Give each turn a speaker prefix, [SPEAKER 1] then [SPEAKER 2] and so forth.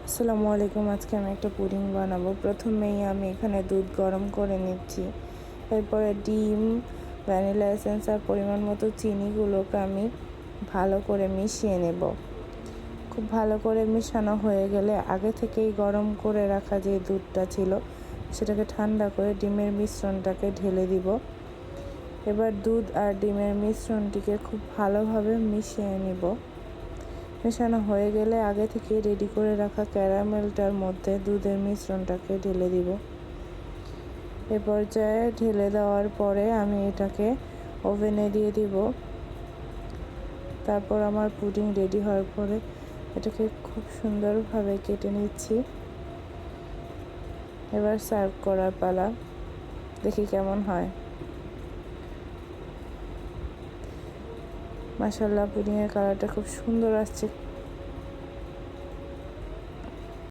[SPEAKER 1] আসসালামু আলাইকুম। আজকে আমি একটা পুডিং বানাবো। প্রথমেই আমি এখানে দুধ গরম করে নিচ্ছি। এরপরে ডিম, ভ্যানিলা এসেন্স আর পরিমাণ মতো চিনিগুলোকে আমি ভালো করে মিশিয়ে নেব। খুব ভালো করে মেশানো হয়ে গেলে আগে থেকেই গরম করে রাখা যে দুধটা ছিল সেটাকে ঠান্ডা করে ডিমের মিশ্রণটাকে ঢেলে দিব। এবার দুধ আর ডিমের মিশ্রণটিকে খুব ভালোভাবে মিশিয়ে নিব। মেশানো হয়ে গেলে আগে থেকে রেডি করে রাখা ক্যারামেলটার মধ্যে দুধের মিশ্রণটাকে ঢেলে দিব। এ পর্যায়ে ঢেলে দেওয়ার পরে আমি এটাকে ওভেনে দিয়ে দিব। তারপর আমার পুডিং রেডি হওয়ার পরে এটাকে খুব সুন্দরভাবে কেটে নিচ্ছি। এবার সার্ভ করার পালা, দেখি কেমন হয়। মাশাআল্লাহ, পুডিংয়ের কালারটা খুব সুন্দর আসছে।